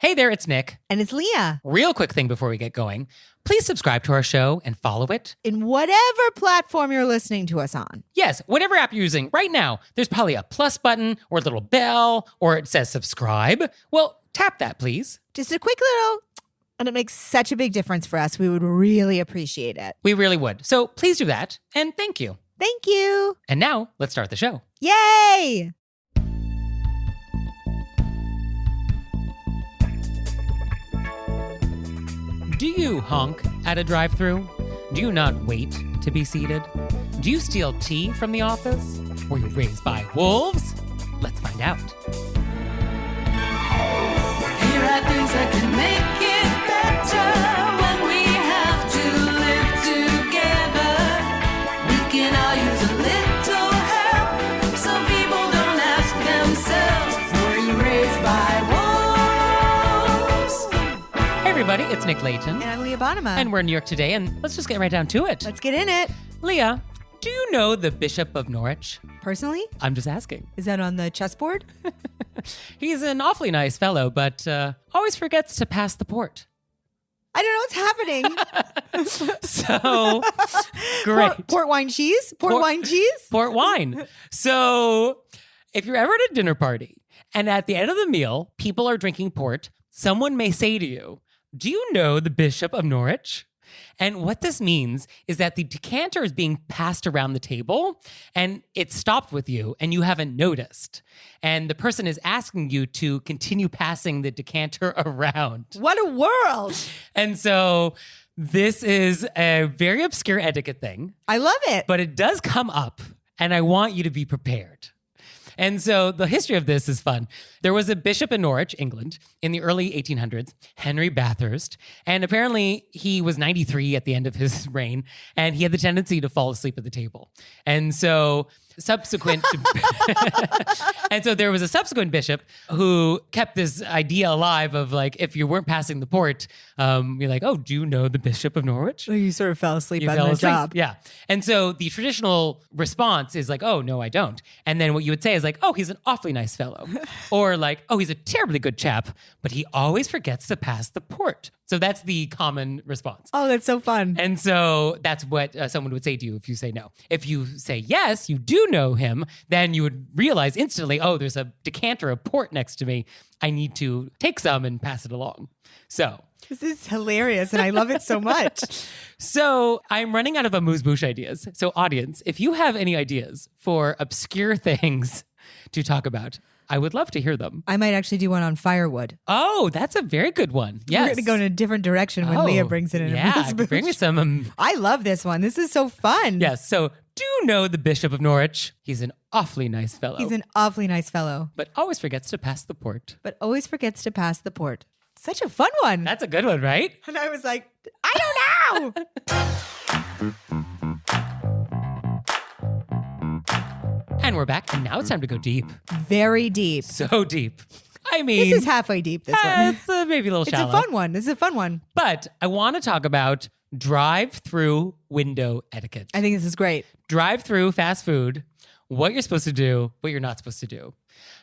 Hey there, it's Nick. And it's Leah. Real quick thing before we get going. Please subscribe to our show and follow it. In whatever platform you're listening to us on. Yes, whatever app you're using right now, there's probably a plus button or a little bell or it says subscribe. Well, tap that, please. Just a quick little, and it makes such a big difference for us. We would really appreciate it. We really would. So please do that, and thank you. Thank you. And now, let's start the show. Yay! Do you honk at a drive-thru? Do you not wait to be seated? Do you steal tea from the office? Were you raised by wolves? Let's find out. Here are things that can make it better when we have to live together. We can all use a little help. Some people don't ask themselves, were you raised by wolves? Hey everybody, it's Nick Layton. And I'm Leah Bonema. And we're in New York today, and let's just get right down to it. Let's get in it. Leah, do you know the Bishop of Norwich? Personally? I'm just asking. Is that on the chessboard? He's an awfully nice fellow, but always forgets to pass the port. I don't know what's happening. So, great. Port wine cheese? Port wine cheese? Port wine. So, if you're ever at a dinner party and at the end of the meal, people are drinking port, someone may say to you, do you know the Bishop of Norwich? And what this means is that the decanter is being passed around the table and it stopped with you and you haven't noticed. And the person is asking you to continue passing the decanter around. What a world. And so this is a very obscure etiquette thing. I love it. But it does come up and I want you to be prepared. And so the history of this is fun. There was a bishop in Norwich, England, in the early 1800s, Henry Bathurst, and apparently he was 93 at the end of his reign, and he had the tendency to fall asleep at the table. And so and so there was a subsequent bishop who kept this idea alive of like, if you weren't passing the port, you're like, oh, do you know the Bishop of Norwich? Well, you sort of fell asleep You on fell the asleep. job. Yeah. And so the traditional response is like, oh, no, I don't. And then what you would say is like, oh, he's an awfully nice fellow. Or like, oh, he's a terribly good chap, but he always forgets to pass the port. So that's the common response. Oh, that's so fun. And so that's what someone would say to you if you say no. If you say yes, you do know him, then you would realize instantly, oh, there's a decanter of port next to me. I need to take some and pass it along. So This is hilarious, and I love it so much. So I'm running out of AMUSE-BOUCHE ideas. So audience, if you have any ideas for obscure things to talk about, I would love to hear them. I might actually do one on firewood. Oh, that's a very good one. Yes. We're going to go in a different direction when Leah brings it in. Yeah, bring me some. I love this one. This is so fun. Yes. So do you know the Bishop of Norwich? He's an awfully nice fellow. He's an awfully nice fellow. But always forgets to pass the port. But always forgets to pass the port. Such a fun one. That's a good one, right? And I was like, I don't know. And we're back, and now it's time to go deep. Very deep. So deep. I mean, This is halfway deep, this one. it's maybe a little It's shallow. a fun one. This is a fun one. But I want to talk about drive-through window etiquette. I think this is great. Drive-through fast food, what you're supposed to do, what you're not supposed to do.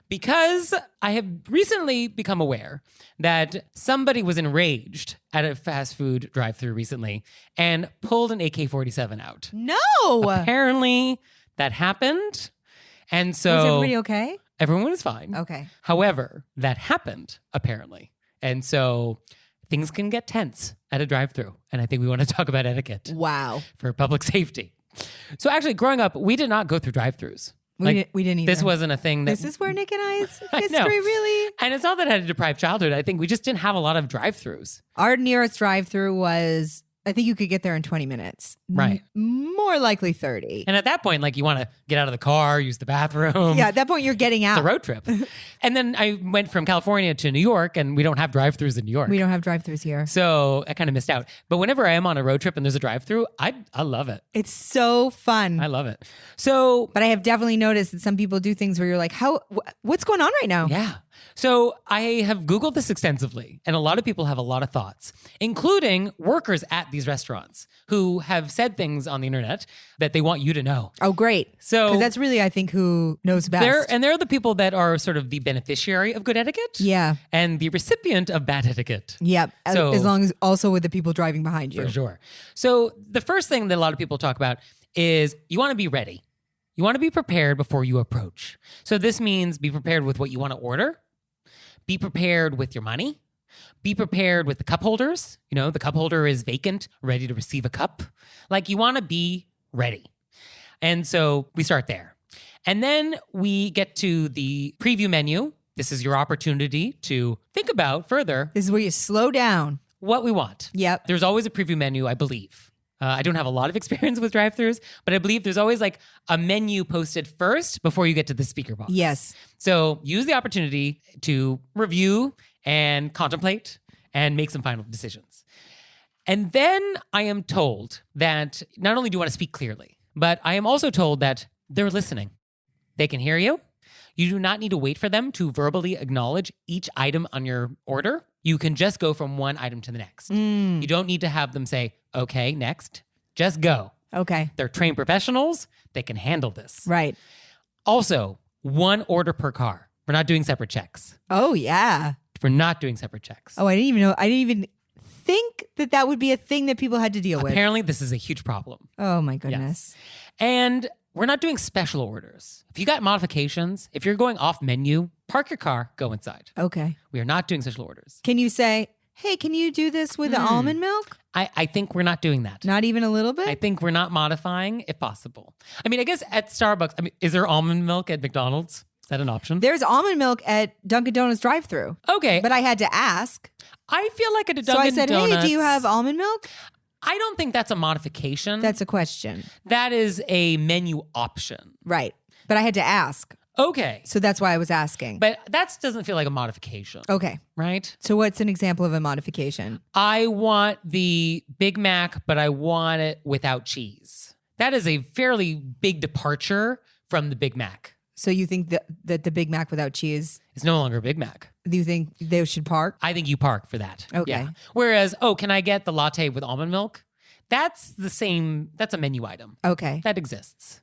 Because I have recently become aware that somebody was enraged at a fast food drive-through recently and pulled an AK-47 out. No. Apparently, that happened. And so Was everybody okay? everyone was fine. Okay. However, that happened, apparently. And so things can get tense at a drive-through. And I think we want to talk about etiquette Wow. for public safety. So actually, growing up, we did not go through drive-throughs. We didn't either. This wasn't a thing that... This is where Nick and I's I know. history really... And it's not that I had a deprived childhood. I think we just didn't have a lot of drive-throughs. Our nearest drive-through was, I think you could get there in 20 minutes. Right. More likely 30. And at that point, like, you want to get out of the car, use the bathroom. Yeah, at that point, you're getting out. It's a road trip. And then I went from California to New York, and we don't have drive-throughs in New York. We don't have drive-thrus here. So I kind of missed out. But whenever I am on a road trip and there's a drive-through, I love it. It's so fun. I love it. So But I have definitely noticed that some people do things where you're like, what's going on right now? yeah. So I have Googled this extensively, and a lot of people have a lot of thoughts, including workers at these restaurants who have said things on the internet that they want you to know. Oh, great. So Because that's really, I think, who knows best. they're the people that are sort of the beneficiary of good etiquette. Yeah. And the recipient of bad etiquette. Yep. So- as long as also with the people driving behind you. For sure. So the first thing that a lot of people talk about is you want to be ready. You want to be prepared before you approach. So this means be prepared with what you want to order. Be prepared with your money. Be prepared with the cup holders. You know, the cup holder is vacant, ready to receive a cup. Like, you want to be ready. And so we start there. And then we get to the preview menu. This is your opportunity to think about further This is where you slow down. what we want. Yep. There's always a preview menu, I believe. I don't have a lot of experience with drive-thrus, but I believe there's always like a menu posted first before you get to the speaker box. Yes. So use the opportunity to review and contemplate and make some final decisions. And then I am told that not only do you want to speak clearly, but I am also told that they're listening. They can hear you. You do not need to wait for them to verbally acknowledge each item on your order. You can just go from one item to the next. You don't need to have them say, okay, next. Just go. Okay. They're trained professionals. They can handle this. Right. Also, one order per car. We're not doing separate checks. Oh, yeah. We're not doing separate checks. Oh, I didn't even know. I didn't even think that would be a thing that people had to deal with. Apparently, this is a huge problem. Oh, my goodness. And we're not doing special orders. If you got modifications, if you're going off menu, park your car, go inside. Okay. We are not doing special orders. Can you say, hey, can you do this with the almond milk? I think we're not doing that. Not even a little bit? I think we're not modifying if possible. I mean, I guess at Starbucks, is there almond milk at McDonald's? Is that an option? There's almond milk at Dunkin' Donuts drive-thru. Okay. But I had to ask. I feel like at a So Dunkin' I said, Donuts, hey, do you have almond milk? I don't think that's a modification. That's a question. That is a menu option. Right. But I had to ask. Okay. So that's why I was asking. But that doesn't feel like a modification. Okay. Right? So what's an example of a modification? I want the Big Mac, but I want it without cheese. That is a fairly big departure from the Big Mac. So you think that the Big Mac without cheese, It's no longer a Big Mac. do you think they should park? I think you park for that. Okay. Yeah. Whereas, can I get the latte with almond milk? That's the same. That's a menu item. Okay. That exists.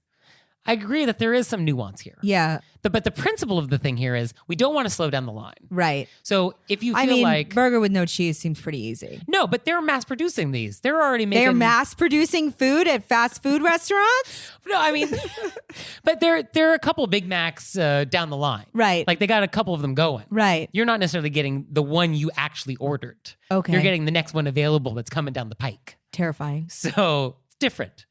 I agree that there is some nuance here. Yeah. But the principle of the thing here is we don't want to slow down the line. Right. So if you feel I mean, like burger with no cheese seems pretty easy. no, but they're mass producing these. They're already making. They're mass producing food at fast food restaurants? No, I mean, but there are a couple Big Macs down the line. Right. Like they got a couple of them going. Right. You're not necessarily getting the one you actually ordered. Okay. You're getting the next one available that's coming down the pike. Terrifying. So it's different.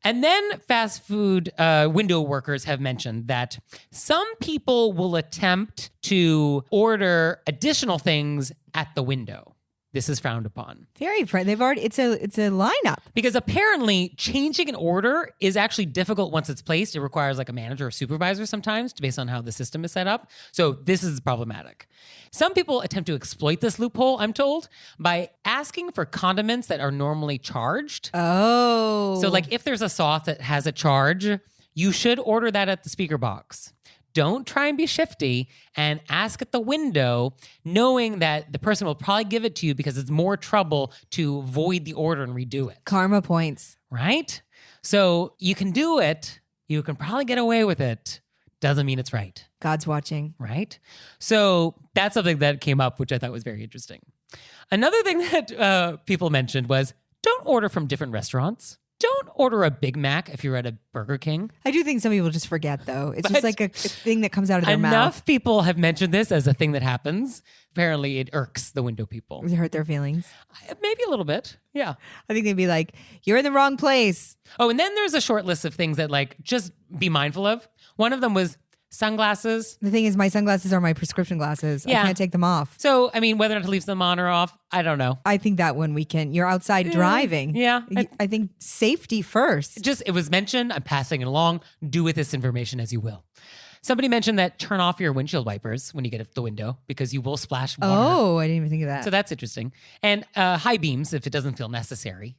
And then fast food window workers have mentioned that some people will attempt to order additional things at the window. This is frowned upon. Very they've already it's a lineup. Because apparently changing an order is actually difficult once it's placed. It requires like a manager or supervisor sometimes based on how the system is set up. So this is problematic. Some people attempt to exploit this loophole, I'm told, by asking for condiments that are normally charged. Oh. So like if there's a sauce that has a charge, you should order that at the speaker box. Don't try and be shifty and ask at the window, knowing that the person will probably give it to you because it's more trouble to void the order and redo it. Karma points. Right? So you can do it. You can probably get away with it. Doesn't mean it's right. God's watching. Right? So that's something that came up, which I thought was very interesting. Another thing that people mentioned was don't order from different restaurants. Don't order a Big Mac if you're at a Burger King. I do think some people just forget, though. It's But just like a thing that comes out of their Enough mouth. people have mentioned this as a thing that happens. Apparently, it irks the window people. Does it hurt their feelings? Maybe a little bit. Yeah. I think they'd be like, you're in the wrong place. Oh, and then there's a short list of things that like just be mindful of. One of them was sunglasses. The thing is, my sunglasses are my prescription glasses. Yeah. I can't take them off. So, I mean, whether or not to leave them on or off, I don't know. I think that one weekend, you're outside driving. Yeah. I think safety first. It was mentioned. I'm passing it along. Do with this information as you will. Somebody mentioned that turn off your windshield wipers when you get at the window because you will splash water. Oh, I didn't even think of that. So that's interesting. And high beams if it doesn't feel necessary.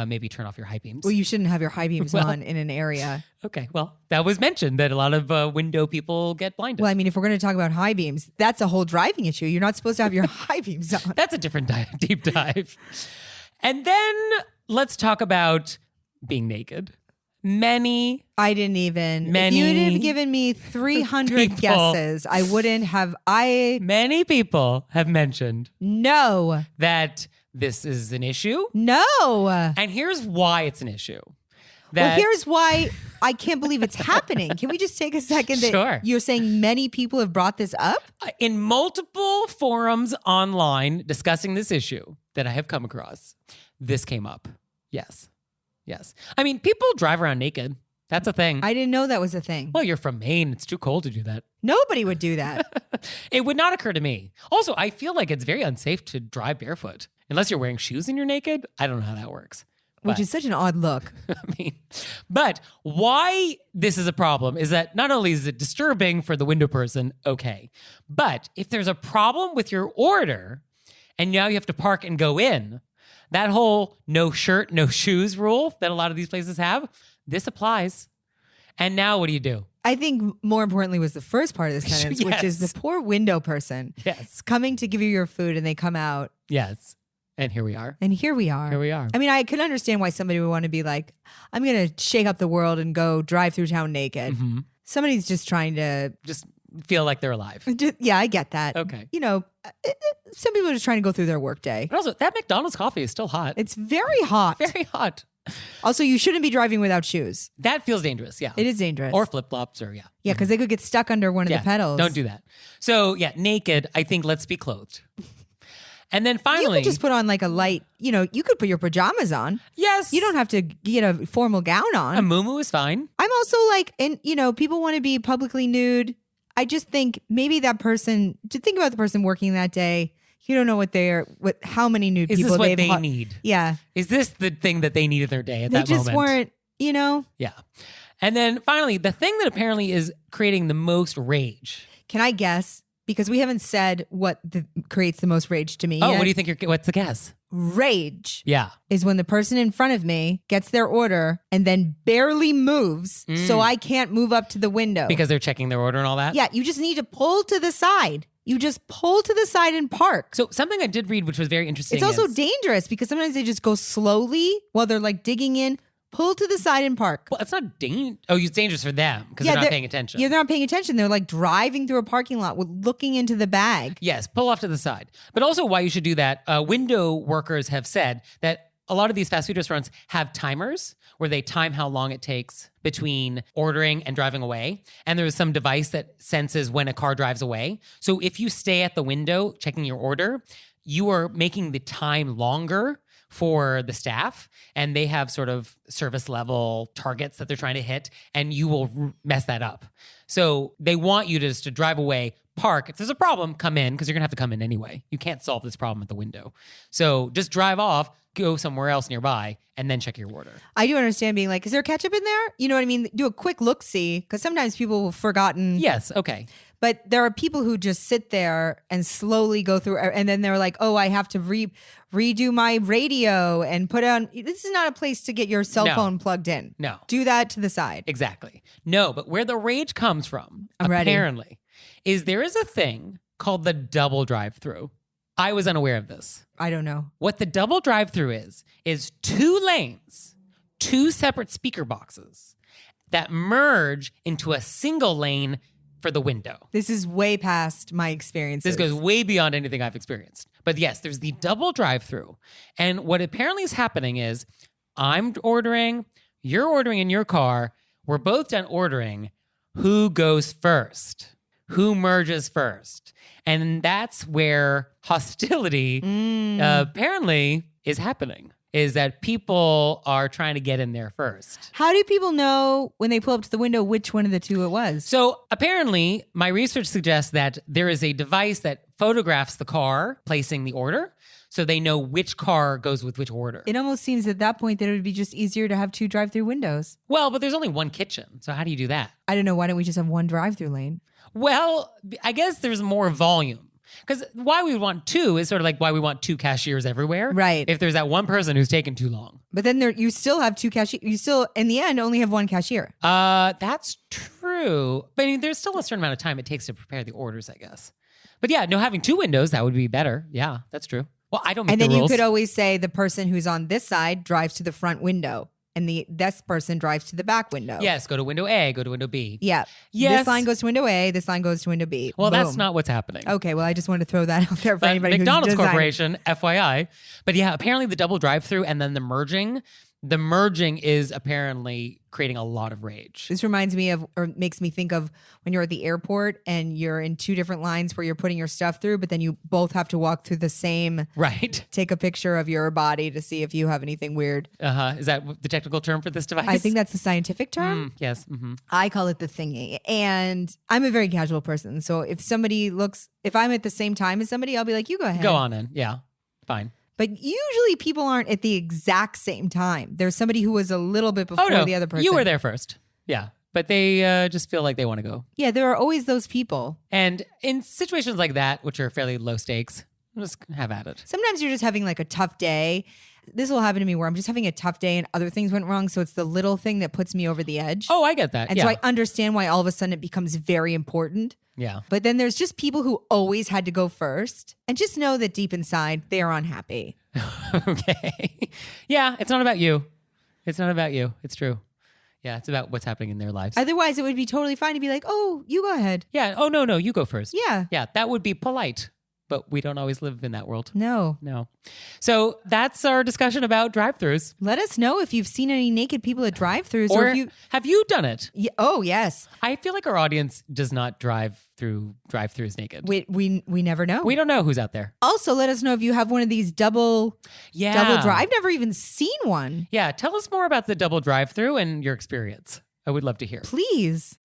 maybe turn off your high beams. Well, you shouldn't have your high beams on in an area. Okay, well, that was mentioned that a lot of window people get blinded. Well, I mean, if we're going to talk about high beams, that's a whole driving issue. You're not supposed to have your high beams on. That's a different deep dive. And then let's talk about being naked. Many If you had given me 300 guesses, I wouldn't have. Many people have mentioned No. that this is an issue. No. And here's why it's an issue. Well, here's why I can't believe it's happening. Can we just take a second that Sure. you're saying many people have brought this up? In multiple forums online discussing this issue that I have come across, this came up. Yes. I mean, people drive around naked. That's a thing. I didn't know that was a thing. Well, you're from Maine. It's too cold to do that. Nobody would do that. It would not occur to me. Also, I feel like it's very unsafe to drive barefoot. Unless you're wearing shoes and you're naked. I don't know how that works. Which is such an odd look. But why this is a problem is that not only is it disturbing for the window person, okay, but if there's a problem with your order and now you have to park and go in, that whole no shirt, no shoes rule that a lot of these places have, this applies. And now what do you do? I think more importantly was the first part of this sentence, which is Yes. the poor window person coming to give you your food and they come out. Yes. And here we are. And here we are. Here we are. I mean, I could understand why somebody would want to be like, I'm going to shake up the world and go drive through town naked. Mm-hmm. Somebody's just trying to. Just feel like they're alive. Yeah, I get that. Okay. You know, some people are just trying to go through their workday. But also, that McDonald's coffee is still hot. It's very hot. Very hot. Also, you shouldn't be driving without shoes. That feels dangerous, yeah. It is dangerous. Or flip-flops, or yeah. Yeah, because they could get stuck under one of the pedals. Don't do that. So, yeah, naked, I think let's be clothed. And then You finally... could just put on like a light, you know, you could put your pajamas on. Yes. You don't have to get a formal gown on. A muumuu is fine. I'm also like, and you know, people want to be publicly nude. I just think maybe that person, to think about the person working that day, you don't know how many nude Is people this what they've they need? Yeah. Is this the thing that they need in their day at They that just moment? weren't, you know. Yeah. And then finally, the thing that apparently is creating the most rage. Can I guess? Because we haven't said what creates the most rage to me Oh, yet. what do you think? What's the guess? Rage Yeah. is when the person in front of me gets their order and then barely moves so I can't move up to the window. Because they're checking their order and all that? Yeah, you just need to pull to the side. You just pull to the side and park. So something I did read, which was very interesting. It's also is- dangerous because sometimes they just go slowly while they're like digging in. Pull to the side and park. Well, it's not dangerous. Oh, it's dangerous for them because they're not paying attention. Yeah, they're not paying attention. They're like driving through a parking lot with looking into the bag. Yes, pull off to the side. But also why you should do that, window workers have said that a lot of these fast food restaurants have timers where they time how long it takes between ordering and driving away. And there's some device that senses when a car drives away. So if you stay at the window checking your order, you are making the time longer for the staff, and they have sort of service level targets that they're trying to hit, and you will mess that up. So they want you to drive away, park. If there's a problem, come in, because you're gonna have to come in anyway. You can't solve this problem at the window. So just drive off, go somewhere else nearby, and then check your order. I do understand being like, is there ketchup in there? You know what I mean? Do a quick look-see, because sometimes people have forgotten. Yes, okay. But there are people who just sit there and slowly go through, and then they're like, oh, I have to redo my radio and put on. This is not a place to get your cell No. phone plugged in. No. Do that to the side. Exactly. No, but where the rage comes from, I'm ready. apparently, is there is a thing called the double drive-through. I was unaware of this. I don't know. What the double drive-through is 2 lanes, 2 separate speaker boxes that merge into a single lane for the window. This is way past my experiences. This goes way beyond anything I've experienced. But yes, there's the double drive-through. And what apparently is happening is I'm ordering, you're ordering in your car, we're both done ordering. Who goes first? Who merges first? And that's where hostility apparently is happening, is that people are trying to get in there first. How do people know when they pull up to the window which one of the two it was? So apparently, my research suggests that there is a device that photographs the car placing the order, so they know which car goes with which order. It almost seems at that point that it would be just easier to have 2 drive-through windows. Well, but there's only one kitchen, so how do you do that? I don't know. Why don't we just have one drive-through lane? Well, I guess there's more volume. Because why we want 2 is sort of like why we want 2 cashiers everywhere. Right. If there's that one person who's taking too long. But then you still have two cashiers. You still, in the end, only have one cashier. That's true. But I mean, there's still a certain amount of time it takes to prepare the orders, I guess. But yeah, no, having two windows, that would be better. Yeah, that's true. Well, I don't make And then the rules. you could always say the person who's on this side drives to the front window and this person drives to the back window. Yes, go to window A, go to window B. Yeah. Yes. This line goes to window A, this line goes to window B. Well, Boom. that's not what's happening. Okay, well, I just wanted to throw that out there for But anybody McDonald's who's designing. Corporation, FYI. But yeah, apparently the double drive-through and then the merging is apparently creating a lot of rage. This reminds me of, or makes me think of when you're at the airport and you're in two different lines where you're putting your stuff through, but then you both have to walk through the same, Right. take a picture of your body to see if you have anything weird. Is that the technical term for this device? I think that's the scientific term. Yes. Mm-hmm. I call it the thingy. And I'm a very casual person. So if I'm at the same time as somebody, I'll be like, you go ahead. Go on in. Yeah. Fine. But usually people aren't at the exact same time. There's somebody who was a little bit before the other person. You were there first. Yeah. But they just feel like they want to go. Yeah, there are always those people. And in situations like that, which are fairly low stakes, just have at it. Sometimes you're just having like a tough day. This will happen to me where I'm just having a tough day and other things went wrong. So it's the little thing that puts me over the edge. Oh, I get that. And so I understand why all of a sudden it becomes very important. Yeah. But then there's just people who always had to go first and just know that deep inside they are unhappy. Okay. Yeah, it's not about you. It's not about you. It's true. Yeah, it's about what's happening in their lives. Otherwise, it would be totally fine to be like, oh, you go ahead. Yeah. Oh, no, you go first. Yeah. Yeah, that would be polite. But we don't always live in that world. No. So that's our discussion about drive-thrus. Let us know if you've seen any naked people at drive-thrus Or if you. have you done it? Oh, yes. I feel like our audience does not drive through drive-thrus naked. We never know. We don't know who's out there. Also, let us know if you have one of these double drive. I've never even seen one. Yeah, tell us more about the double drive-thru and your experience. I would love to hear. Please.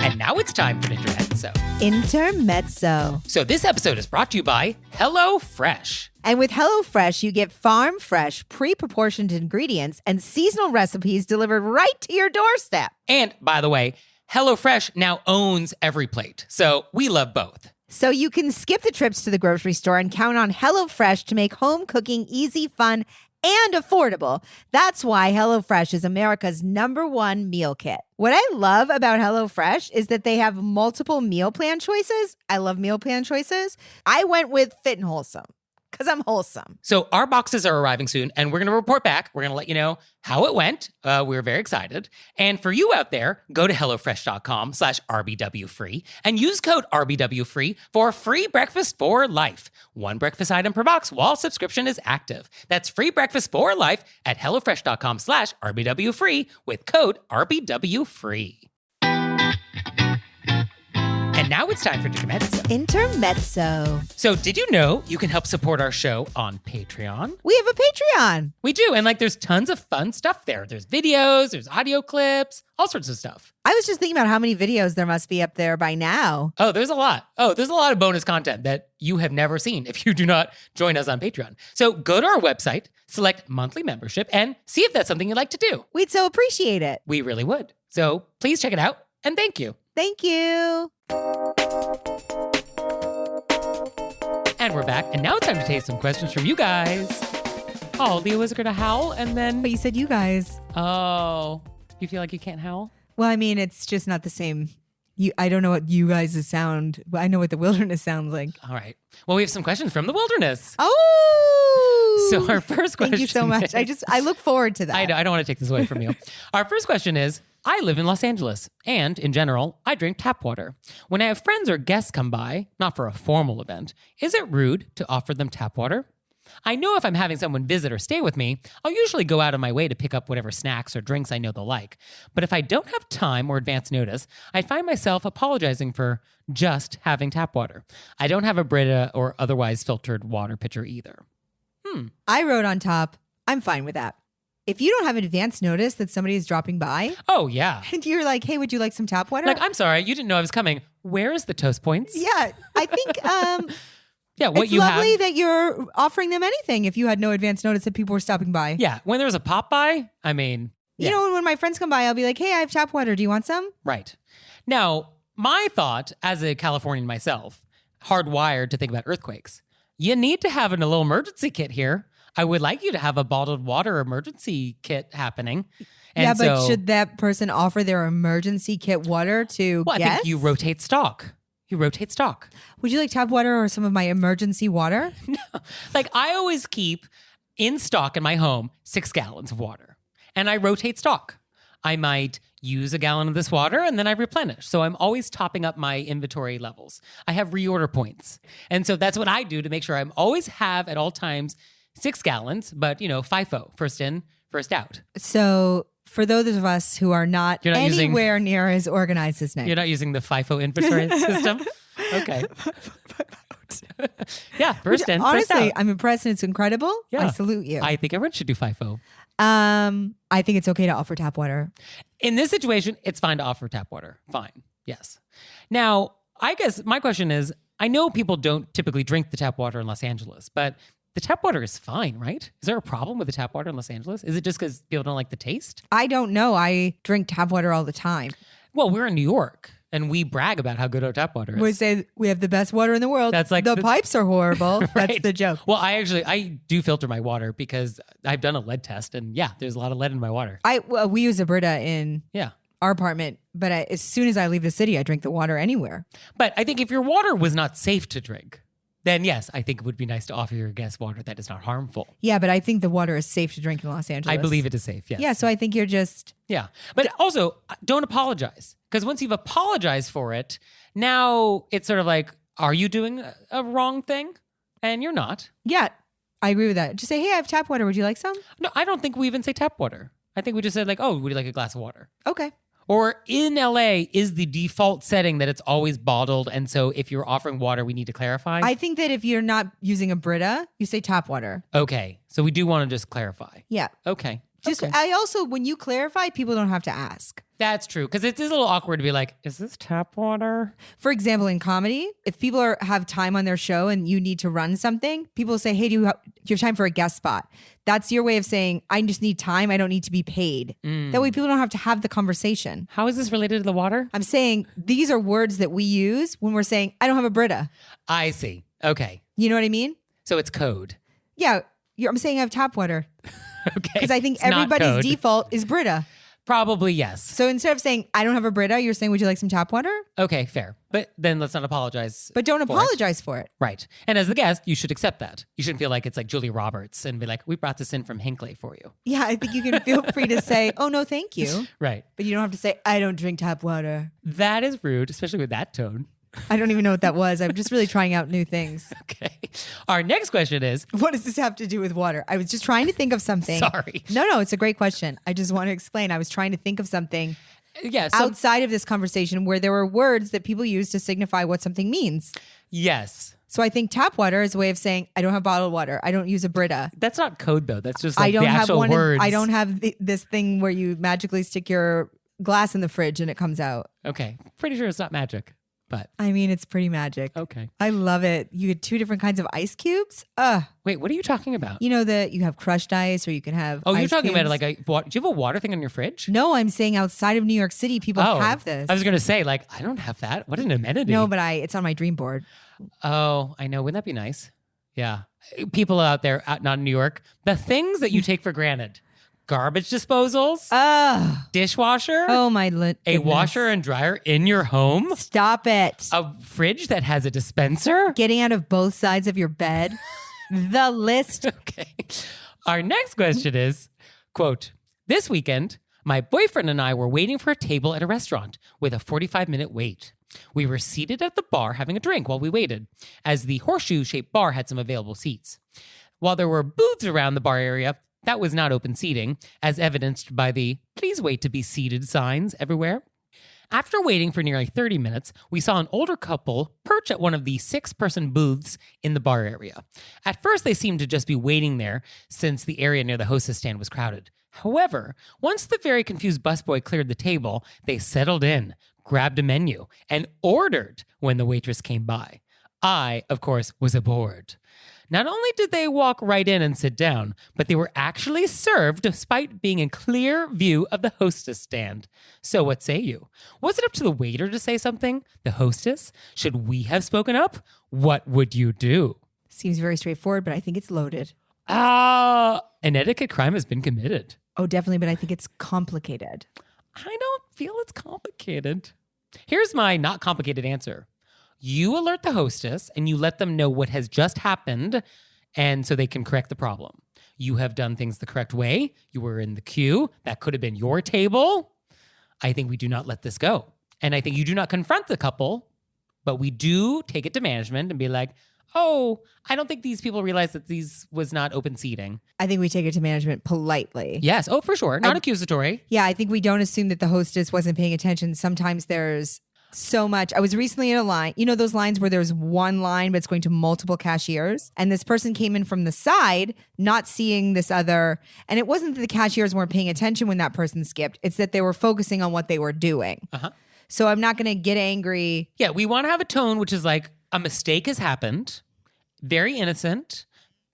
And now it's time for the Intermezzo. Intermezzo. So this episode is brought to you by HelloFresh. And with HelloFresh, you get farm fresh, pre-proportioned ingredients and seasonal recipes delivered right to your doorstep. And by the way, HelloFresh now owns every plate. So we love both. So you can skip the trips to the grocery store and count on HelloFresh to make home cooking easy, fun, and affordable. That's why HelloFresh is America's #1 meal kit. What I love about HelloFresh is that they have multiple meal plan choices. I love meal plan choices. I went with Fit and Wholesome because I'm wholesome. So our boxes are arriving soon, and we're going to report back. We're going to let you know how it went. We're very excited. And for you out there, go to HelloFresh.com/RBWFree and use code RBWFree for free breakfast for life. One breakfast item per box while subscription is active. That's free breakfast for life at HelloFresh.com/RBWFree with code RBWFree. And now it's time for Intermezzo. Intermezzo. So did you know you can help support our show on Patreon? We have a Patreon. We do. And there's tons of fun stuff there. There's videos, there's audio clips, all sorts of stuff. I was just thinking about how many videos there must be up there by now. Oh, there's a lot. There's a lot of bonus content that you have never seen if you do not join us on Patreon. So go to our website, select monthly membership, and see if that's something you'd like to do. We'd so appreciate it. We really would. So please check it out, and thank you. Thank you. And we're back, and now it's time to take some questions from you guys. Oh, Leo was going to howl, and then... But you said you guys. Oh, you feel like you can't howl? Well, I mean, it's just not the same. I don't know what you guys sound. I know what the wilderness sounds like. All right. Well, we have some questions from the wilderness. Oh! So our first question... Thank you so much. I look forward to that. I know. I don't want to take this away from you. Our first question is, I live in Los Angeles, and in general, I drink tap water. When I have friends or guests come by, not for a formal event, is it rude to offer them tap water? I know if I'm having someone visit or stay with me, I'll usually go out of my way to pick up whatever snacks or drinks I know they'll like. But if I don't have time or advance notice, I find myself apologizing for just having tap water. I don't have a Brita or otherwise filtered water pitcher either. I wrote on top, I'm fine with that. If you don't have advance notice that somebody is dropping by, Oh, yeah. and you're like, hey, would you like some tap water? I'm sorry, you didn't know I was coming. Where is the toast points? Yeah, I think Yeah, what it's you lovely have. that you're offering them anything if you had no advance notice that people were stopping by. Yeah, when there's a pop by, I mean... You know, when my friends come by, I'll be like, hey, I have tap water. Do you want some? Right. Now, my thought as a Californian myself, hardwired to think about earthquakes, you need to have a little emergency kit here. I would like you to have a bottled water emergency kit happening. And yeah, but so, should that person offer their emergency kit water to well, I guests? think you rotate stock. Would you like tap water or some of my emergency water? Like I always keep in stock in my home 6 gallons of water, and I rotate stock. I might use a gallon of this water and then I replenish. So I'm always topping up my inventory levels. I have reorder points. And so that's what I do to make sure I'm always have at all times 6 gallons, but FIFO, first in, first out. So for those of us who are not, You're not anywhere near as organized as Nick. You're not using the FIFO inventory system? Okay. Yeah, first in, Honestly, first out. I'm impressed and it's incredible. Yeah. I salute you. I think everyone should do FIFO. I think it's okay to offer tap water. In this situation, it's fine to offer tap water. Fine. Yes. Now, I guess my question is, I know people don't typically drink the tap water in Los Angeles, but the tap water is fine, right? Is there a problem with the tap water in Los Angeles? Is it just because people don't like the taste? I don't know. I drink tap water all the time. Well, we're in New York, and we brag about how good our tap water is. We say we have the best water in the world. That's like the the- pipes are horrible. That's Right. the joke. Well, I do filter my water because I've done a lead test, and yeah, there's a lot of lead in my water. We use a Brita in Yeah. our apartment, but as soon as I leave the city, I drink the water anywhere. But I think if your water was not safe to drink, then yes, I think it would be nice to offer your guests water that is not harmful. Yeah, but I think the water is safe to drink in Los Angeles. I believe it is safe, yes. Yeah, so I think you're just Yeah. But also, don't apologize. Because once you've apologized for it, now it's sort of like, are you doing a wrong thing? And you're not. yeah. I agree with that. Just say, hey, I have tap water. Would you like some? No, I don't think we even say tap water. I think we just said like, oh, would you like a glass of water? Okay. Or in LA, is the default setting that it's always bottled. And so if you're offering water, we need to clarify? I think that if you're not using a Brita, you say tap water. Okay. So we do want to just clarify. Yeah. Okay. Just Okay. I also, when you clarify, people don't have to ask. That's true. Because it is a little awkward to be like, is this tap water? For example, in comedy, if people have time on their show and you need to run something, people say, hey, do you have time for a guest spot? That's your way of saying, I just need time. I don't need to be paid. That way people don't have to have the conversation. How is this related to the water? I'm saying these are words that we use when we're saying, I don't have a Brita. I see. Okay. You know what I mean? So it's code. Yeah. I'm saying I have tap water Okay. because I think It's not everybody's code. default is Brita. Probably yes. So instead of saying, I don't have a Brita, you're saying, would you like some tap water? Okay, fair. But then let's not apologize. But don't for it. apologize for it. Right. And as the guest, you should accept that. You shouldn't feel like it's like Julia Roberts and be like, we brought this in from Hinckley for you. Yeah, I think you can feel free to say, oh, no, thank you. Right. But you don't have to say, I don't drink tap water. That is rude, especially with that tone. I don't even know what that was. I'm just really trying out new things. Okay. Our next question is, What does this have to do with water? I was just trying to think of something. Sorry. No, it's a great question. I just want to explain. I was trying to think of something yeah, so outside of this conversation where there were words that people use to signify what something means. yes. So I think tap water is a way of saying, I don't have bottled water. I don't use a Brita. That's not code though. That's just like I don't the have actual one. words. I don't have this thing where you magically stick your glass in the fridge and it comes out. Okay. Pretty sure it's not magic, but I mean, it's pretty magic. okay. I love it. You get 2 different kinds of ice cubes. Wait, what are you talking about? You know that you have crushed ice or you can have Oh, you're ice talking about cubes. it like do you have a water thing on your fridge? No, I'm saying outside of New York City, people have this. I was going to say like, I don't have that. What an amenity. No, but it's on my dream board. Oh, I know. Wouldn't that be nice? Yeah. People out there, not in New York, the things that you take for granted. Garbage disposals, dishwasher, a washer and dryer in your home, Stop it. a fridge that has a dispenser. Getting out of both sides of your bed. The list. Okay. Our next question is, quote, this weekend, my boyfriend and I were waiting for a table at a restaurant with a 45-minute wait. We were seated at the bar having a drink while we waited, as the horseshoe-shaped bar had some available seats. While there were booths around the bar area, that was not open seating, as evidenced by the "Please wait to be seated" signs everywhere. After waiting for nearly 30 minutes, we saw an older couple perch at one of the 6-person booths in the bar area. At first, they seemed to just be waiting there since the area near the hostess stand was crowded. However, once the very confused busboy cleared the table, they settled in, grabbed a menu, and ordered when the waitress came by. I, of course, was aboard. Not only did they walk right in and sit down, but they were actually served despite being in clear view of the hostess stand. So what say you? Was it up to the waiter to say something? The hostess? Should we have spoken up? What would you do? Seems very straightforward, but I think it's loaded. An etiquette crime has been committed. Oh, definitely, but I think it's complicated. I don't feel it's complicated. Here's my not complicated answer. You alert the hostess and you let them know what has just happened, and so they can correct the problem. You have done things the correct way. You were in the queue. That could have been your table. I think we do not let this go. And I think you do not confront the couple, but we do take it to management and be like, oh, I don't think these people realize that these was not open seating. I think we take it to management politely. Yes. Oh, for sure. Not accusatory. Yeah, I think we don't assume that the hostess wasn't paying attention. Sometimes there's so much. I was recently in a line, you know, those lines where there's one line, but it's going to multiple cashiers. And this person came in from the side, not seeing this other. And it wasn't that the cashiers weren't paying attention when that person skipped. It's that they were focusing on what they were doing. Uh-huh. So I'm not going to get angry. Yeah, we want to have a tone which is like, a mistake has happened. Very innocent.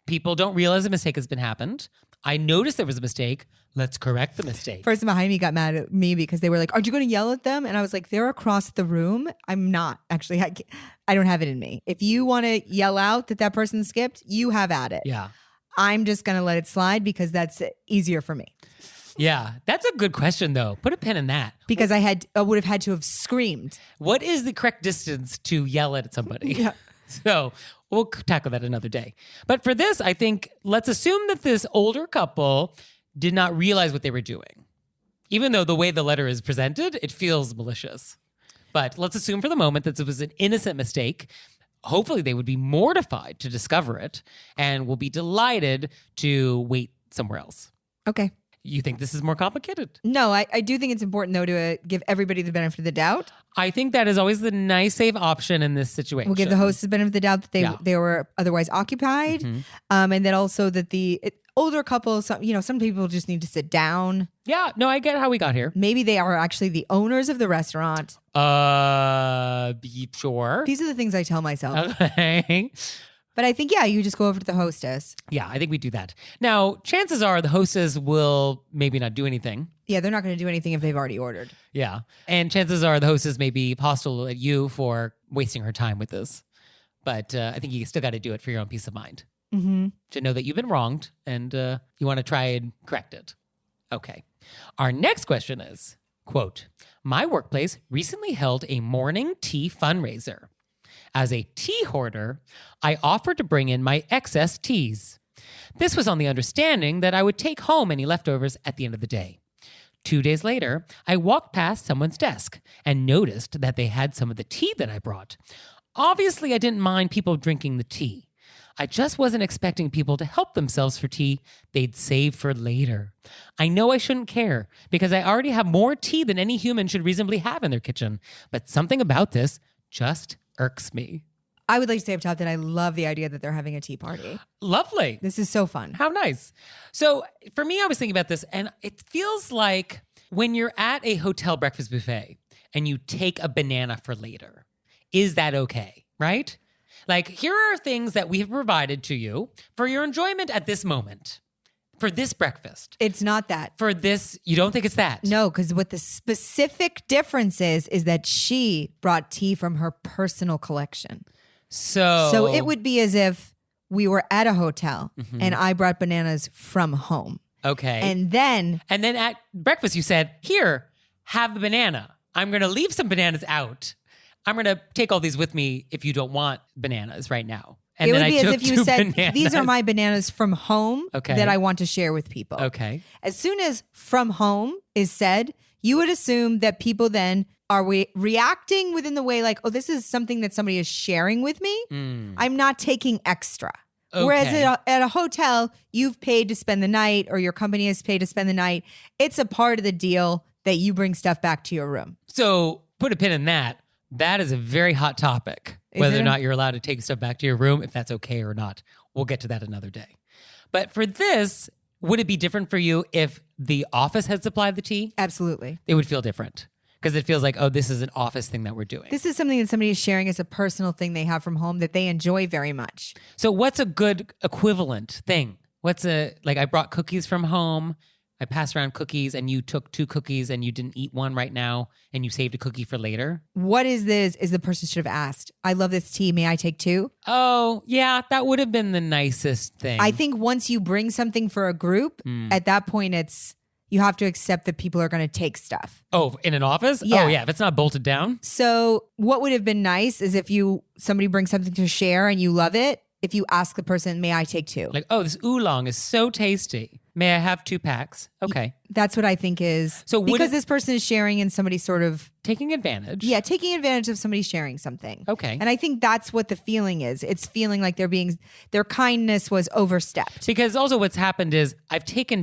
People don't realize a mistake has been happened. I noticed there was a mistake. Let's correct the mistake. Person behind me got mad at me because they were like, aren't you going to yell at them? And I was like, they're across the room. I'm not. Actually, I don't have it in me. If you want to yell out that person skipped, you have at it. Yeah. I'm just going to let it slide because that's easier for me. Yeah. That's a good question, though. Put a pin in that. Because I would have had to have screamed. What is the correct distance to yell at somebody? Yeah. So we'll tackle that another day. But for this, I think let's assume that this older couple did not realize what they were doing. Even though the way the letter is presented, it feels malicious. But let's assume for the moment that it was an innocent mistake. Hopefully they would be mortified to discover it and will be delighted to wait somewhere else. Okay. You think this is more complicated? No, I do think it's important, though, to give everybody the benefit of the doubt. I think that is always the nice, safe option in this situation. We'll give the host the benefit of the doubt that they were otherwise occupied. Mm-hmm. And then also that the older couple, some people just need to sit down. Yeah, no, I get how we got here. Maybe they are actually the owners of the restaurant. Be sure. These are the things I tell myself. Okay. But I think, you just go over to the hostess. Yeah, I think we do that. Now, chances are the hostess will maybe not do anything. Yeah, they're not going to do anything if they've already ordered. Yeah. And chances are the hostess may be hostile at you for wasting her time with this. But I think you still got to do it for your own peace of mind. Mm-hmm. To know that you've been wronged and you want to try and correct it. Okay. Our next question is, quote, my workplace recently held a morning tea fundraiser. As a tea hoarder, I offered to bring in my excess teas. This was on the understanding that I would take home any leftovers at the end of the day. 2 days later, I walked past someone's desk and noticed that they had some of the tea that I brought. Obviously, I didn't mind people drinking the tea. I just wasn't expecting people to help themselves for tea they'd save for later. I know I shouldn't care because I already have more tea than any human should reasonably have in their kitchen, but something about this just irks me. I would like to say up top that I love the idea that they're having a tea party. Lovely. This is so fun. How nice. So for me, I was thinking about this, and it feels like when you're at a hotel breakfast buffet and you take a banana for later, is that okay, right? Like, here are things that we have provided to you for your enjoyment at this moment, for this breakfast. It's not that. For this, you don't think it's that? No, because what the specific difference is that she brought tea from her personal collection. So it would be as if we were at a hotel and I brought bananas from home. Okay. And then at breakfast, you said, here, have the banana. I'm going to leave some bananas out. I'm going to take all these with me if you don't want bananas right now. And it then would be I as took if you 2 said, bananas. these are my bananas from home that I want to share with people. Okay. As soon as from home is said, you would assume that people then are reacting within the way like, oh, this is something that somebody is sharing with me. I'm not taking extra. Okay. Whereas at a hotel, you've paid to spend the night or your company has paid to spend the night. It's a part of the deal that you bring stuff back to your room. So put a pin in that. That is a very hot topic, whether or not you're allowed to take stuff back to your room, if that's okay or not. We'll get to that another day. But for this, would it be different for you if the office had supplied the tea? Absolutely. It would feel different because it feels like, oh, this is an office thing that we're doing. This is something that somebody is sharing as a personal thing they have from home that they enjoy very much. So what's a good equivalent thing? I brought cookies from home. I passed around cookies and you took 2 cookies and you didn't eat one right now and you saved a cookie for later. What is this? Is the person should have asked. I love this tea. May I take 2? Oh, yeah, that would have been the nicest thing. I think once you bring something for a group, at that point you have to accept that people are going to take stuff. Oh, in an office? Yeah. Oh, yeah, if it's not bolted down. So what would have been nice is if somebody brings something to share and you love it, if you ask the person, may I take 2? Like, oh, this oolong is so tasty. May I have 2 packs? Okay. That's what I think is. So because this person is sharing and somebody sort of, taking advantage. yeah, taking advantage of somebody sharing something. Okay. And I think that's what the feeling is. It's feeling like their kindness was overstepped. Because also what's happened is I've taken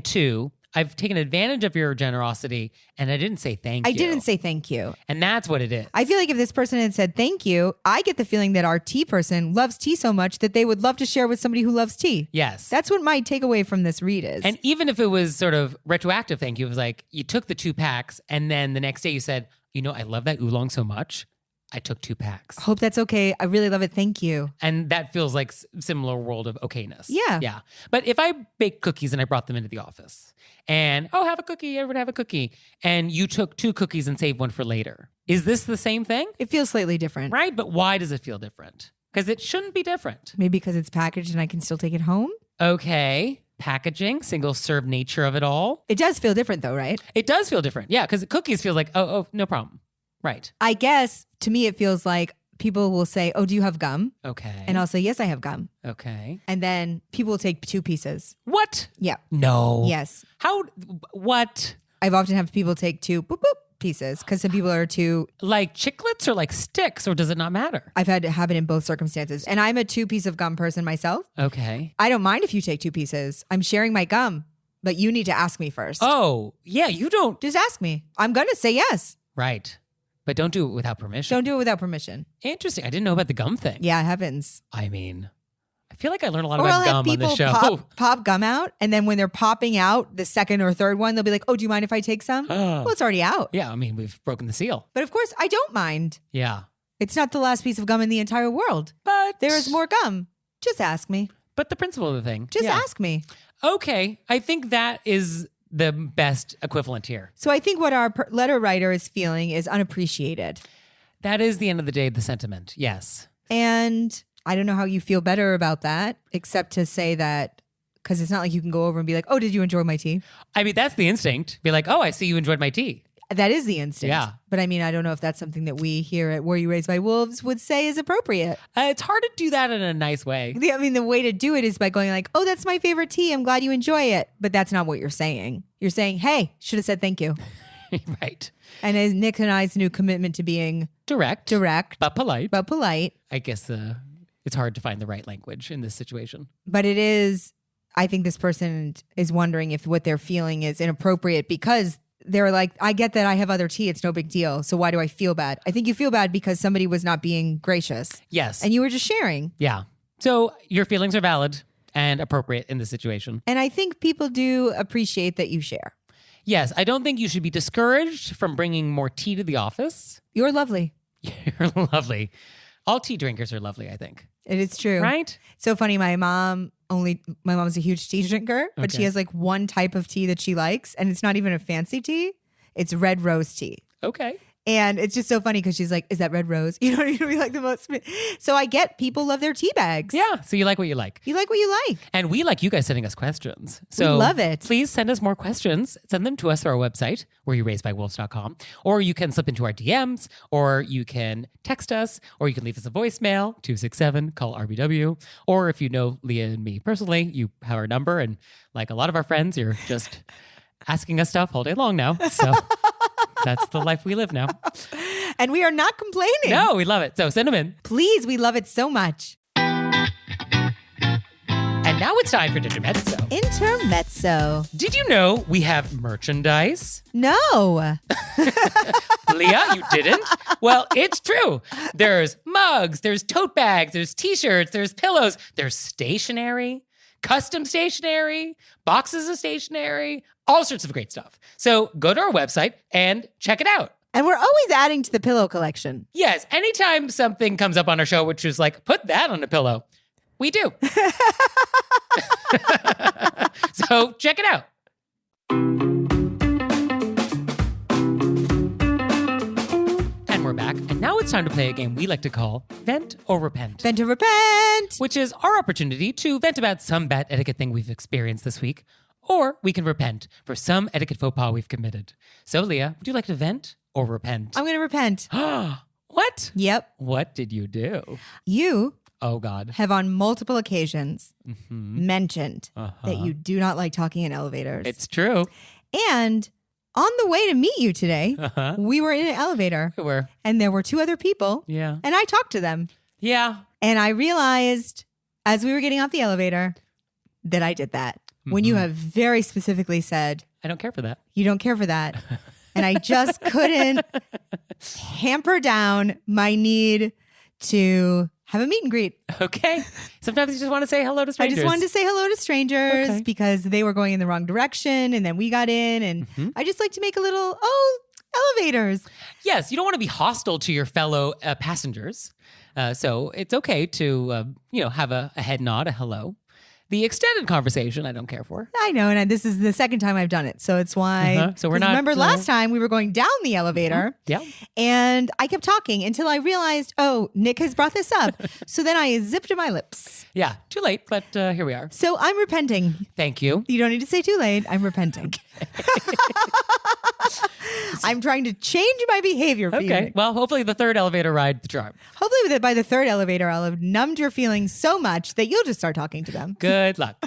advantage of your generosity and I didn't say thank you. I didn't say thank you. And that's what it is. I feel like if this person had said thank you, I get the feeling that our tea person loves tea so much that they would love to share with somebody who loves tea. Yes. That's what my takeaway from this read is. And even if it was sort of retroactive thank you, it was like you took the 2 packs and then the next day you said, I love that oolong so much. I took 2 packs. Hope that's okay. I really love it. Thank you. And that feels like similar world of okayness. Yeah. Yeah. But if I baked cookies and I brought them into the office and, have a cookie, everyone have a cookie. And you took 2 cookies and saved one for later. Is this the same thing? It feels slightly different. Right? But why does it feel different? Because it shouldn't be different. Maybe because it's packaged and I can still take it home. Okay. Packaging, single serve nature of it all. It does feel different though, right? It does feel different. Yeah. Because cookies feel like, oh, no problem. Right. I guess to me it feels like people will say, oh, do you have gum? Okay. And I'll say, yes, I have gum. Okay. And then people will take 2 pieces. What? Yeah. No. Yes. How? What? I've often had people take 2 boop, boop pieces because some people are too. Like chiclets or like sticks, or does it not matter? I've had it happen in both circumstances. And I'm a 2-piece of gum person myself. Okay. I don't mind if you take 2 pieces. I'm sharing my gum, but you need to ask me first. Oh, yeah, you don't. Just ask me. I'm going to say yes. Right. But don't do it without permission. Don't do it without permission. Interesting. I didn't know about the gum thing. Yeah, it happens. I mean, I feel like I learned a lot Or about I'll gum have on this people show. pop gum out, and then when they're popping out the second or third one, they'll be like, oh, do you mind if I take some? Well, it's already out. Yeah, I mean, we've broken the seal. But of course, I don't mind. Yeah. It's not the last piece of gum in the entire world. But There is more gum. Just ask me. But the principle of the thing. Just yeah. ask me. Okay. I think that is the best equivalent here. So I think what our letter writer is feeling is unappreciated. That is the end of the day, the sentiment. Yes. And I don't know how you feel better about that, except to say that, because it's not like you can go over and be like, oh, did you enjoy my tea? I mean, that's the instinct. Be like, oh, I see you enjoyed my tea. That is the instinct. Yeah. But I mean, I don't know if that's something that we here at Were You Raised by Wolves would say is appropriate. It's hard to do that in a nice way. I mean, the way to do it is by going like, oh, that's my favorite tea. I'm glad you enjoy it. But that's not what you're saying. You're saying, hey, should have said thank you. Right. And as Nick and I's new commitment to being Direct. but polite. I guess it's hard to find the right language in this situation. But it is, I think this person is wondering if what they're feeling is inappropriate because they're like, I get that I have other tea. It's no big deal. So why do I feel bad? I think you feel bad because somebody was not being gracious. Yes. And you were just sharing. Yeah. So your feelings are valid and appropriate in this situation. And I think people do appreciate that you share. Yes. I don't think you should be discouraged from bringing more tea to the office. You're lovely. You're lovely. All tea drinkers are lovely, I think. It is true. Right? So funny. My mom's a huge tea drinker, but Okay. she has like one type of tea that she likes. And it's not even a fancy tea. It's red rose tea. Okay. And it's just so funny because she's like, is that red rose? You know what I mean? Like the most. So I get people love their tea bags. Yeah. So you like what you like. You like what you like. And we like you guys sending us questions. So love it. Please send us more questions. Send them to us through our website, wereyouRaisedByWolves.com. Or you can slip into our DMs, or you can text us, or you can leave us a voicemail, 267, call RBW. Or if you know Leah and me personally, you have our number. And like a lot of our friends, you're just asking us stuff all day long now. So that's the life we live now. And we are not complaining. No, we love it. So send them in. Please, we love it so much. And now it's time for Intermezzo. Intermezzo. Did you know we have merchandise? No. Leah, you didn't? Well, it's true. There's mugs, there's tote bags, there's t-shirts, there's pillows, there's stationery, custom stationery, boxes of stationery, all sorts of great stuff. So go to our website and check it out. And we're always adding to the pillow collection. Yes, anytime something comes up on our show, which is like, put that on a pillow, we do. So check it out. we're back, and now it's time to play a game we like to call Vent or Repent. Vent to repent. Which is our opportunity to vent about some bad etiquette thing we've experienced this week, or we can repent for some etiquette faux pas we've committed. So, Leah, would you like to vent or repent? I'm going to repent. What? Yep. What did you do? You Oh, God. have on multiple occasions mentioned that you do not like talking in elevators. It's true. And on the way to meet you today, we were in an elevator We were. and there were two other people Yeah. and I talked to them. Yeah. And I realized as we were getting off the elevator that I did that. When you have very specifically said, I don't care for that. you don't care for that. And I just couldn't hamper down my need to have a meet and greet. Okay. Sometimes you just want to say hello to I strangers. just wanted to say hello to strangers Okay. because they were going in the wrong direction. And then we got in and I just like to make a little, elevators. Yes, you don't want to be hostile to your fellow passengers. So it's okay to, have a head nod, a hello. The extended conversation, I don't care for. I know. And this is the second time I've done it. So it's why. So we're 'cause not, Remember last time we were going down the elevator. Yeah. And I kept talking until I realized, Nick has brought this up. So then I zipped my lips. Yeah. Too late, but here we are. So I'm repenting. Thank you. You don't need to say too late. I'm repenting. I'm trying to change my behavior for you. Okay. Well, hopefully the third elevator ride, the charm. Hopefully by the third elevator, I'll have numbed your feelings so much that you'll just start talking to them. Good luck.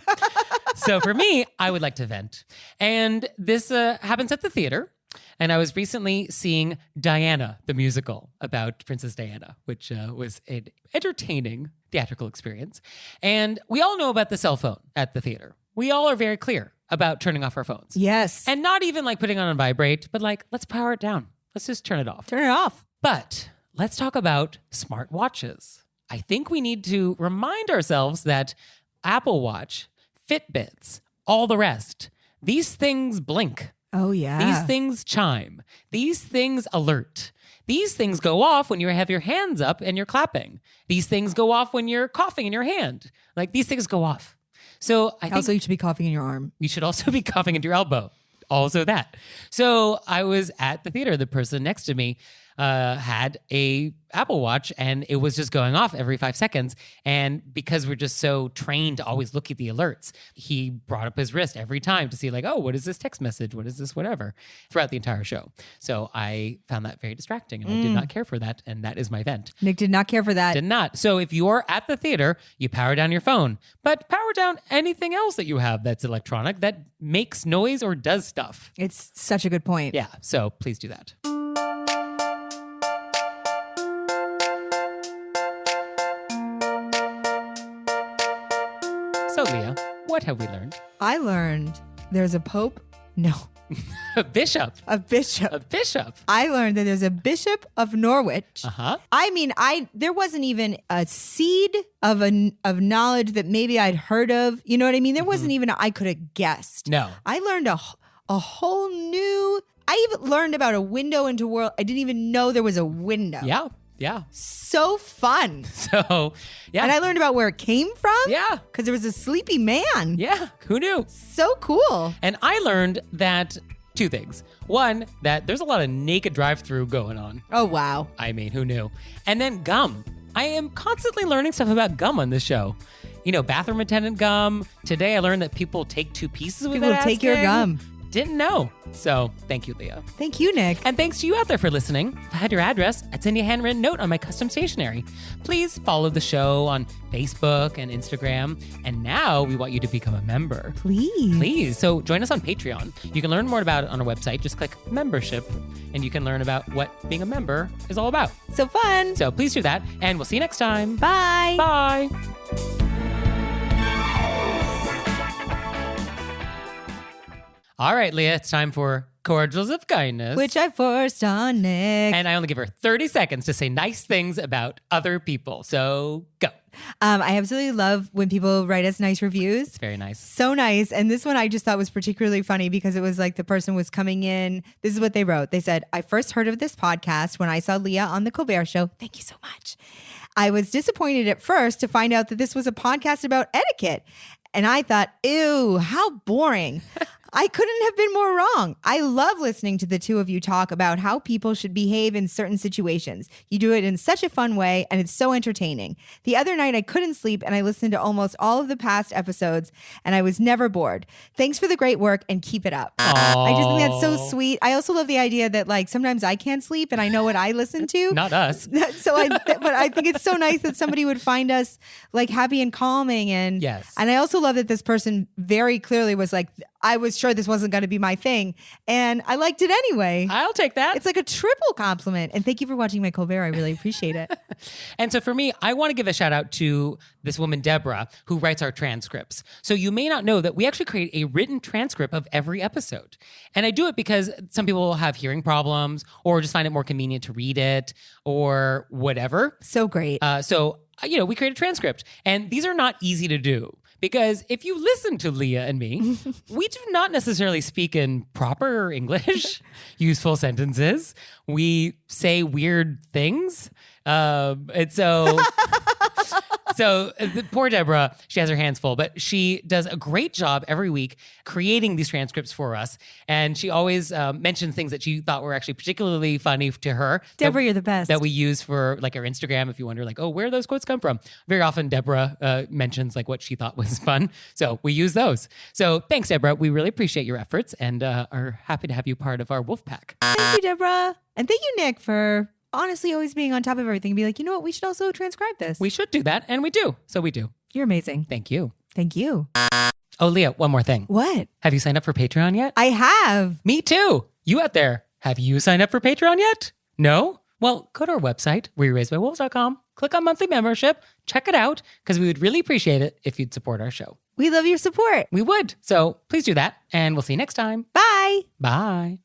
So for me, I would like to vent. And this happens at the theater. And I was recently seeing Diana, the musical about Princess Diana, which was an entertaining theatrical experience. And we all know about the cell phone at the theater. We all are very clear about turning off our phones. Yes. And not even like putting on vibrate, but like, let's power it down. Let's just turn it off. Turn it off. But let's talk about smart watches. I think we need to remind ourselves that Apple Watch, Fitbits, all the rest, these things blink. Oh, yeah. These things chime. These things alert. These things go off when you have your hands up and you're clapping. These things go off when you're coughing in your hand. Like these things go off. So I think Also, you should be coughing in your arm. you should also be coughing into your elbow. Also that. So I was at the theater. The person next to me had a Apple Watch and it was just going off every 5 seconds. And because we're just so trained to always look at the alerts, he brought up his wrist every time to see like, oh, what is this text message? What is this whatever? Throughout the entire show. So I found that very distracting and I did not care for that. And that is my vent. Nick did not care for that. Did not. So if you're at the theater, you power down your phone, but power down anything else that you have that's electronic that makes noise or does stuff. It's such a good point. Yeah. So please do that. So Leah, what have we learned? I learned there's a pope. No, A bishop. a bishop. A bishop. I learned that there's a Bishop of Norwich. Uh-huh. I mean, there wasn't even a seed of knowledge that maybe I'd heard of. You know what I mean? There wasn't even I could have guessed. No. I learned a whole new. I even learned about a window into world. I didn't even know there was a window. Yeah. Yeah. So fun. So, yeah. And I learned about where it came from. Yeah. Because there was a sleepy man. Yeah. Who knew? So cool. And I learned that two things. One, that there's a lot of naked drive-thru going on. Oh, wow. I mean, who knew? And then gum. I am constantly learning stuff about gum on this show. You know, bathroom attendant gum. Today I learned that people take 2 pieces People without take your asking. gum. Didn't know. So thank you, Leah. Thank you, Nick. And thanks to you out there for listening. If I had your address, I'd send you a handwritten note on my custom stationery. Please follow the show on Facebook and Instagram. And now we want you to become a member. Please. So join us on Patreon. You can learn more about it on our website. Just click membership and you can learn about what being a member is all about. So fun. So please do that. And we'll see you next time. Bye. Bye. All right, Leah, it's time for Cordials of Kindness. Which I forced on Nick. And I only give her 30 seconds to say nice things about other people. So go. I absolutely love when people write us nice reviews. It's very nice. So nice. And this one I just thought was particularly funny because it was like the person was coming in. This is what they wrote. They said, I first heard of this podcast when I saw Leah on the Colbert Show. Thank you so much. I was disappointed at first to find out that this was a podcast about etiquette. And I thought, ew, how boring. I couldn't have been more wrong. I love listening to the two of you talk about how people should behave in certain situations. You do it in such a fun way, and it's so entertaining. The other night, I couldn't sleep, and I listened to almost all of the past episodes, and I was never bored. Thanks for the great work, and keep it up. I just think that's so sweet. I also love the idea that like sometimes I can't sleep, and I know what I listen to. Not us. But I think it's so nice that somebody would find us like happy and calming. And Yes. And I also love that this person very clearly was like, I was sure this wasn't going to be my thing. And I liked it anyway. I'll take that. It's like a triple compliment. And thank you for watching my Colbert. I really appreciate it. And so for me, I want to give a shout out to this woman, Deborah, who writes our transcripts. So you may not know that we actually create a written transcript of every episode. And I do it because some people will have hearing problems or just find it more convenient to read it or whatever. So great. We create a transcript. And these are not easy to do. Because if you listen to Leah and me, we do not necessarily speak in proper English, use full sentences. We say weird things. So the poor Deborah, she has her hands full, but she does a great job every week creating these transcripts for us. And she always mentions things that she thought were actually particularly funny to her. Deborah, you're the best. That we use for like our Instagram if you wonder like, oh, where do those quotes come from? Very often Deborah mentions like what she thought was fun. So we use those. So thanks, Deborah. We really appreciate your efforts and are happy to have you part of our wolf pack. Thank you, Deborah. And thank you, Nick, for honestly always being on top of everything and be like, you know what? We should also transcribe this. We should do that. And we do. So we do. You're amazing. Thank you. Thank you. Oh, Leah, one more thing. What? Have you signed up for Patreon yet? I have. Me too. You out there, have you signed up for Patreon yet? No? Well, go to our website, wereraisedbywolves.com, click on monthly membership, check it out, because we would really appreciate it if you'd support our show. We love your support. We would. So please do that, and we'll see you next time. Bye. Bye.